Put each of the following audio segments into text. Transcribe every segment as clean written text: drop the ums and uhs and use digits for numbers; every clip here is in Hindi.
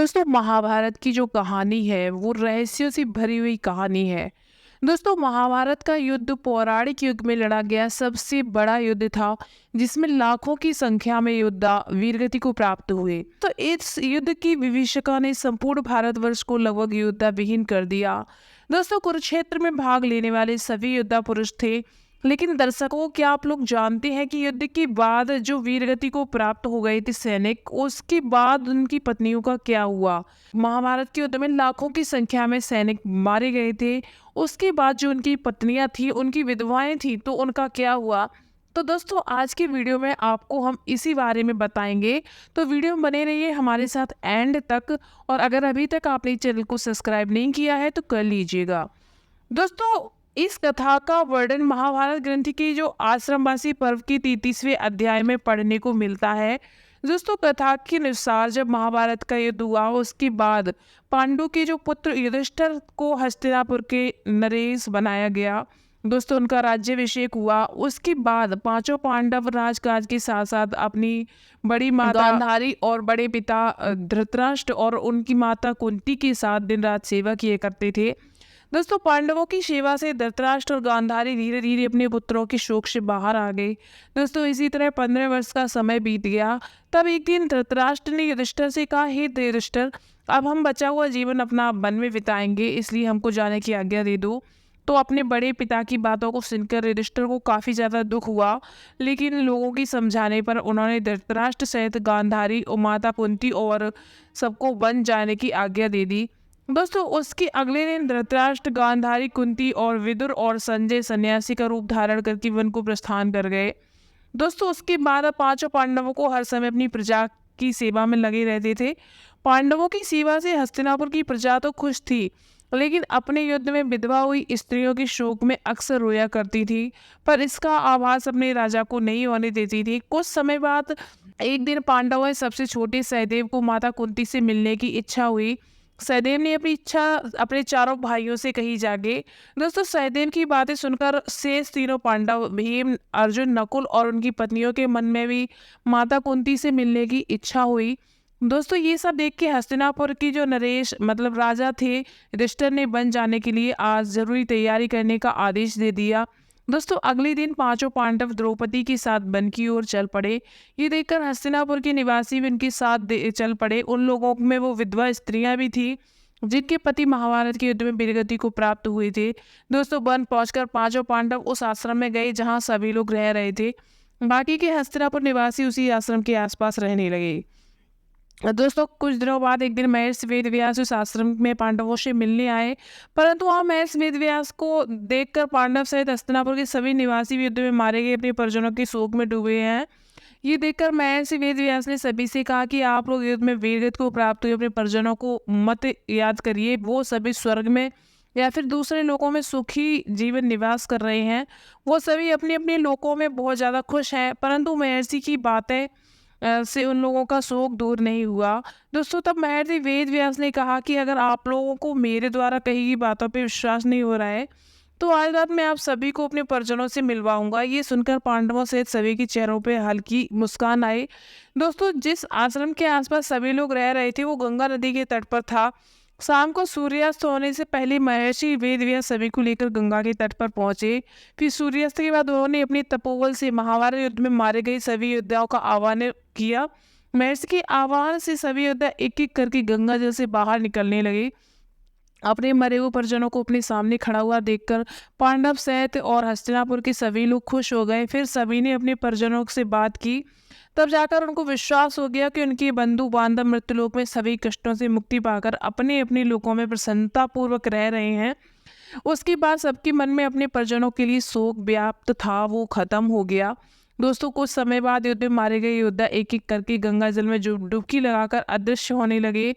दोस्तों महाभारत की जो कहानी है वो रहस्यों से भरी हुई कहानी है। दोस्तों महाभारत का युद्ध पौराणिक युग में लड़ा गया सबसे बड़ा युद्ध था, जिसमें लाखों की संख्या में योद्धा वीरगति को प्राप्त हुए। तो इस युद्ध की विभीषिका ने संपूर्ण भारतवर्ष को लगभग योद्धा विहीन कर दिया। दोस्तों कुरुक्षेत्र में भाग लेने वाले सभी योद्धा पुरुष थे, लेकिन दर्शकों क्या आप लोग जानते हैं कि युद्ध के बाद जो वीरगति को प्राप्त हो गए थे सैनिक, उसके बाद उनकी पत्नियों का क्या हुआ। महाभारत के युद्ध में लाखों की संख्या में सैनिक मारे गए थे। उसके बाद जो उनकी पत्नियां थी, उनकी विधवाएं थी, तो उनका क्या हुआ। तो दोस्तों आज की वीडियो में आपको हम इसी बारे में बताएंगे, तो वीडियो में बने रहिए हमारे साथ एंड तक। और अगर अभी तक आपने चैनल को सब्सक्राइब नहीं किया है तो कर लीजिएगा। दोस्तों इस कथा का वर्णन महाभारत ग्रंथ की जो आश्रमवासी पर्व की 33वें अध्याय में पढ़ने को मिलता है। दोस्तों कथा के अनुसार जब महाभारत का युद्ध हुआ, उसके बाद पांडु के जो पुत्र युधिष्ठिर को हस्तिनापुर के नरेश बनाया गया। दोस्तों उनका राज्याभिषेक हुआ। उसके बाद पांचों पांडव राजकाज के साथ साथ अपनी बड़ी माता गांधारी और बड़े पिता धृतराष्ट्र और उनकी माता कुंती के साथ दिन रात सेवा किए करते थे। दोस्तों पांडवों की सेवा से धृतराष्ट्र और गांधारी धीरे धीरे अपने पुत्रों के शोक से बाहर आ गए। दोस्तों इसी तरह 15 वर्ष का समय बीत गया। तब एक दिन धृतराष्ट्र ने युधिष्ठिर से कहा, हे युधिष्ठिर, अब हम बचा हुआ जीवन अपना वन में बिताएंगे, इसलिए हमको जाने की आज्ञा दे दो। तो अपने बड़े पिता की बातों को सुनकर युधिष्ठिर को काफ़ी ज़्यादा दुख हुआ, लेकिन लोगों की समझाने पर उन्होंने धृतराष्ट्र सहित गांधारी और माता कुंती और सबको वन जाने की आज्ञा दे दी। दोस्तों उसके अगले दिन धृतराष्ट्र, गांधारी, कुंती और विदुर और संजय सन्यासी का रूप धारण करके वन को प्रस्थान कर गए। दोस्तों उसके बाद पांचों पांडवों को हर समय अपनी प्रजा की सेवा में लगे रहते थे। पांडवों की सेवा से हस्तिनापुर की प्रजा तो खुश थी, लेकिन अपने युद्ध में विधवा हुई स्त्रियों के शोक में अक्सर रोया करती थी, पर इसका आभास अपने राजा को नहीं होने देती थी। कुछ समय बाद एक दिन पांडवों में सबसे छोटे सहदेव को माता कुंती से मिलने की इच्छा हुई। सहदेव ने अपनी इच्छा अपने चारों भाइयों से कही जाके। दोस्तों सहदेव की बातें सुनकर शेष तीनों पांडव भीम, अर्जुन, नकुल और उनकी पत्नियों के मन में भी माता कुंती से मिलने की इच्छा हुई। दोस्तों ये सब देख के हस्तिनापुर की जो नरेश मतलब राजा थे युधिष्ठिर ने वन जाने के लिए आज जरूरी तैयारी करने का आदेश दे दिया। दोस्तों अगले दिन पांचों पांडव द्रौपदी के साथ वन की ओर चल पड़े। ये देखकर हस्तिनापुर के निवासी भी उनके साथ चल पड़े। उन लोगों में वो विधवा स्त्रियां भी थी जिनके पति महाभारत के युद्ध में वीरगति को प्राप्त हुए थे। दोस्तों वन पहुंचकर पांचों पांडव उस आश्रम में गए जहां सभी लोग रह रहे थे। बाकी के हस्तिनापुर निवासी उसी आश्रम के आसपास रहने लगे। दोस्तों कुछ दिनों बाद एक दिन महर्षि वेदव्यास उस आश्रम में पांडवों से मिलने आए, परंतु वहाँ महर्षि वेदव्यास को देखकर पांडव सहित हस्तिनापुर के सभी निवासी भी युद्ध में मारे गए अपने परिजनों के शोक में डूबे हैं। ये देखकर महर्षि वेदव्यास ने सभी से कहा कि आप लोग युद्ध में वीरगति को प्राप्त हुए अपने परिजनों को मत याद करिए, वो सभी स्वर्ग में या फिर दूसरे लोकों में सुखी जीवन निवास कर रहे हैं। वो सभी अपने अपने लोकों में बहुत ज़्यादा खुश हैं, परंतु महर्षि की बातें से उन लोगों का शोक दूर नहीं हुआ। दोस्तों तब महर्षि वेदव्यास ने कहा कि अगर आप लोगों को मेरे द्वारा कही गई बातों पे विश्वास नहीं हो रहा है तो आज रात मैं आप सभी को अपने परिजनों से मिलवाऊंगा। ये सुनकर पांडवों सहित सभी के चेहरों पे हल्की मुस्कान आई। दोस्तों जिस आश्रम के आसपास सभी लोग रह रहे थे वो गंगा नदी के तट पर था। शाम को सूर्यास्त होने से पहले महर्षि वेदव्यास सभी को लेकर गंगा के तट पर पहुंचे। फिर सूर्यास्त के बाद उन्होंने अपने तपोबल से महाभारत युद्ध में मारे गए सभी योद्धाओं का आह्वान किया। महर्षि के आह्वान से सभी योद्धा एक एक करके गंगा जल से बाहर निकलने लगे। अपने मरे हुए परिजनों को अपने सामने खड़ा हुआ देखकर पांडव सहित और हस्तिनापुर के सभी लोग खुश हो गए। फिर सभी ने अपने परिजनों से बात की, तब जाकर उनको विश्वास हो गया कि उनके बंधु बांधव मृत्युलोक में सभी कष्टों से मुक्ति पाकर अपने अपने लोकों में प्रसन्नता पूर्वक रह रहे हैं। उसके बाद सबके मन में अपने परिजनों के लिए शोक व्याप्त था, वो खत्म हो गया। दोस्तों कुछ समय बाद युद्ध में मारे गए योद्धा एक एक करके गंगा जल में डुबकी लगाकर अदृश्य होने लगे।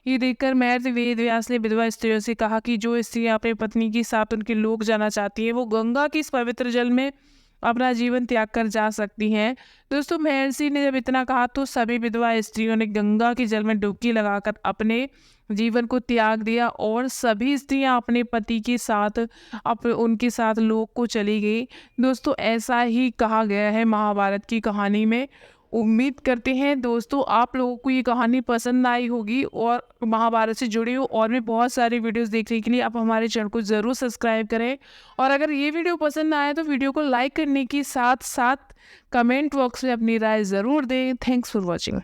ये देखकर महर्षि वेदव्यास ने विधवा स्त्रियों से कहा कि जो स्त्रियां अपनी पत्नी के साथ उनके लोक जाना चाहती हैं वो गंगा के इस पवित्र जल में अपना जीवन त्याग कर जा सकती हैं। दोस्तों महर्षि ने जब इतना कहा तो सभी विधवा स्त्रियों ने गंगा के जल में डुबकी लगाकर अपने जीवन को त्याग दिया और सभी स्त्रियां अपने पति के साथ उनके साथ लोक को चली गई। दोस्तों ऐसा ही कहा गया है महाभारत की कहानी में। उम्मीद करते हैं दोस्तों आप लोगों को ये कहानी पसंद आई होगी, और महाभारत से जुड़ी हुई और भी बहुत सारी वीडियोस देखने के लिए आप हमारे चैनल को ज़रूर सब्सक्राइब करें। और अगर ये वीडियो पसंद आए तो वीडियो को लाइक करने के साथ साथ कमेंट बॉक्स में अपनी राय ज़रूर दें। Thanks for watching.